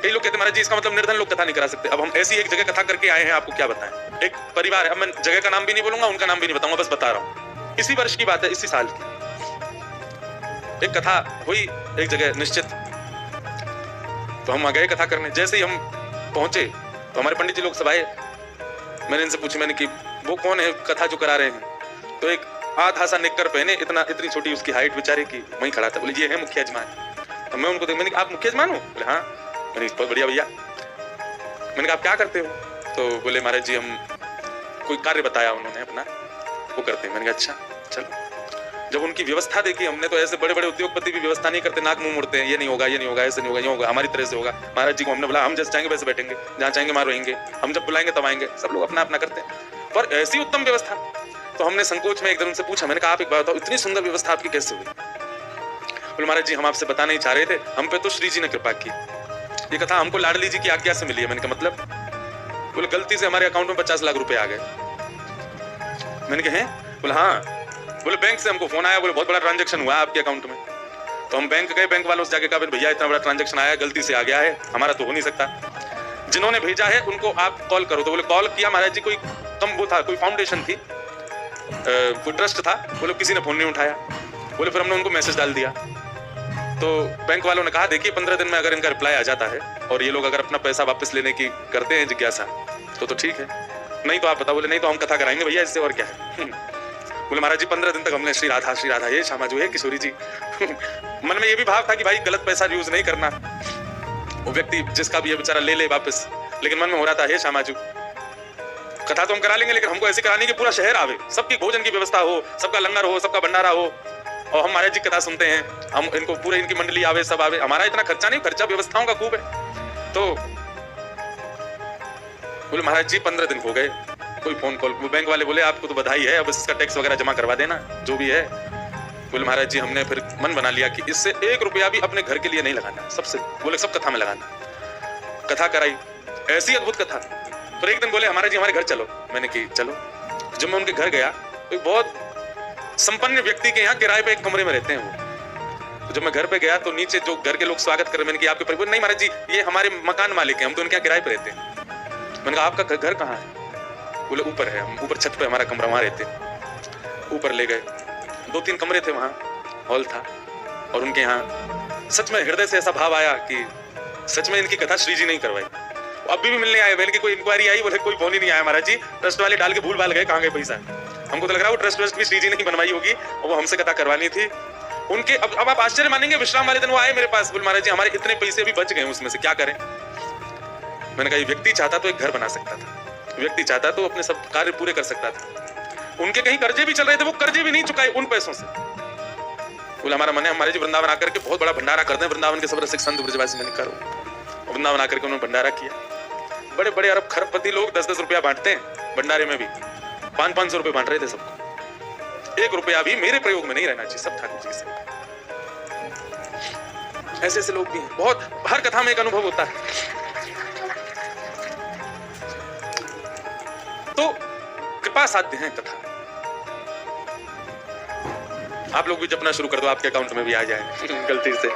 कई लोग कहते हैं महाराज जी इसका मतलब निर्धन लोग कथा नहीं करा सकते। अब हम ऐसी एक जगह कथा करके आए हैं, आपको क्या बताएं। एक परिवार है, अब मैं जगह का नाम भी नहीं बोलूंगा, उनका नाम भी नहीं बताऊंगा, बस बता रहा हूँ। इसी वर्ष की बात है, इसी साल की एक कथा हुई एक जगह निश्चित। तो हम वहां गए कथा करने। जैसे ही हम पहुंचे तो हमारे पंडित जी लोग सब आए। मैंने इनसे पूछा, मैंने कि वो कौन है कथा जो करा रहे हैं। तो एक आधा सा निक्कर पहने, इतनी छोटी उसकी हाइट बेचारे की, वहीं खड़ा था। बोले ये है मुखिया जजमान। तो मैं उनको देख, मैंने कहा आप मुखिया जजमान हो? बोले हाँ। मैंने बहुत बढ़िया भैया। मैंने कहा आप क्या करते हो? तो बोले महाराज जी हम कोई कार्य बताया उन्होंने अपना, वो करते हैं। मैंने कहा अच्छा चलो। जब उनकी व्यवस्था देखी हमने, तो ऐसे बड़े बड़े उद्योगपति भी व्यवस्था नहीं करते, नाक मुंह मुड़ते हैं, ये नहीं होगा, ये नहीं होगा, ऐसे नहीं होगा, ये होगा, हमारी तरह से होगा। महाराज जी को हमने बोला हम जैसे चाहेंगे वैसे बैठेंगे, जहाँ चाहेंगे वहां रहेंगे, हम जब बुलाएंगे तब आएंगे। सब लोग अपना अपना करते हैं, पर ऐसी उत्तम व्यवस्था। तो हमने संकोच में एक दिन उनसे पूछा, मैंने कहा आप एक बात बताओ, इतनी सुंदर व्यवस्था आपकी कैसे हुई? बोले महाराज जी हम आपसे बताना ही चाह रहे थे, हम पे तो श्री जी ने कृपा की। ये कथा हमको लाडली जी की आज्ञा से मिली है। मैंने कहा मतलब? बोले गलती से हमारे अकाउंट में 50 लाख रुपए आ गए। मैंने कहा हैं? बोले हाँ। बोले बैंक से हमको फोन आया, बोले बहुत बड़ा ट्रांजैक्शन हुआ है आपके अकाउंट में। तो हम बैंक गए, बैंक वालों से जाके कहा भैया इतना बड़ा ट्रांजैक्शन आया, गलती से आ गया है, हमारा तो हो नहीं सकता, जिन्होंने भेजा है उनको आप कॉल करो। तो बोले कॉल किया महाराज जी, कोई कम वो था, कोई फाउंडेशन थी, कोई ट्रस्ट था। बोले किसी ने फोन नहीं उठाया। बोले फिर हमने उनको मैसेज डाल दिया। तो बैंक वालों ने कहा देखिए 15 दिन में अगर इनका रिप्लाई आ जाता है और ये लोग अगर अपना पैसा वापस लेने की करते हैं जिज्ञासा तो ठीक है, नहीं तो आप बताओ। बोले नहीं तो हम कथा कराएंगे भैया, इससे और क्या है। बोले महाराज जी 15 दिन तक हमने श्री राधा ये श्यामा जो है किशोरी जी। मन में ये भी भाव था कि भाई गलत पैसा यूज नहीं करना, वो व्यक्ति जिसका भी ये बेचारा ले ले वापस। लेकिन मन में हो रहा था हे श्यामा जी कथा तो हम करा लेंगे, लेकिन हमको ऐसी करानी कि पूरा शहर आवे, सबकी भोजन की व्यवस्था हो, सबका लंगर हो, सबका भंडारा हो, और हम महाराज जी कथा सुनते हैं, हम इनको पूरे इनकी मंडली आवे, सब आवे, हमारा इतना खर्चा नहीं, खर्चा व्यवस्थाओं का खूब है। तो बोले महाराज जी 15 दिन हो गए, कोई फोन कॉल। बैंक वाले बोले आपको तो बधाई है, अब इसका टैक्स वगैरह जमा करवा देना जो भी है। बोले महाराज जी हमने फिर मन बना लिया कि इससे 1 रुपया भी अपने घर के लिए नहीं लगाना, सबसे बोले सब कथा में लगाना। कथा कराई, ऐसी अद्भुत कथा। फिर एक दिन बोले हमारे जी हमारे घर चलो। मैंने की चलो। जब मैं उनके घर गया तो बहुत संपन्न व्यक्ति के यहाँ किराए पे एक कमरे में रहते हैं वो। तो जब मैं घर पे गया तो नीचे जो घर के लोग स्वागत कर रहे, मैंने कहा आपके परिवार? नहीं महाराज जी ये हमारे मकान मालिक हैं, हम तो उनके यहाँ किराए पे रहते हैं। मैंने कहा आपका घर कहाँ है? बोले ऊपर है, हम ऊपर छत पे हमारा कमरा, वहां रहते हैं। ऊपर ले गए, 2-3 कमरे थे, वहां हॉल था। और उनके यहाँ सच में हृदय से ऐसा भाव आया कि सच में इनकी कथा श्री जी नहीं करवाई। अभी भी मिलने आए, बल्कि कोई इंक्वायरी आई, बोले कोई फोन ही नहीं आया महाराज जी, ट्रस्ट वाले डाल के भूल भाल गए, कहाँ गए पैसा। हमको तो लग रहा है वो ट्रस्ट भी श्री जी ने ही बनवाई होगी और वो हमसे कथा करवानी थी उनके। अब आप आश्चर्य मानेंगे, विश्राम वाले दिन वो आए मेरे पास, बोले महाराज जी हमारे इतने पैसे भी बच गए, उसमें से क्या करें। मैंने कहा ये व्यक्ति चाहता तो एक घर बना सकता था, व्यक्ति चाहता तो अपने सब कार्य पूरे कर सकता था। उनके कहीं कर्जे भी चल रहे थे, वो कर्जे भी नहीं चुकाए उन पैसों से। बोले हमारा मन है हमारे जी वृंदावन आकर के बहुत बड़ा भंडारा करते हैं, वृंदावन के सब रसिक संत ब्रजवासी मैंने करो। वृंदावन आकर के उन्होंने भंडारा किया। बड़े बड़े अरब खरबपति लोग 10-10 रुपया बांटते हैं भंडारे में भी, 500-500 रुपए बांट रहे थे सबको। 1 रुपया भी मेरे प्रयोग में नहीं रहना चाहिए, सब ठाकुर जी से। ऐसे ऐसे लोग भी हैं बहुत, हर कथा में एक अनुभव होता है। तो कृपा साध्य है कथा। आप लोग भी जपना शुरू कर दो, आपके अकाउंट में भी आ जाए गलती से।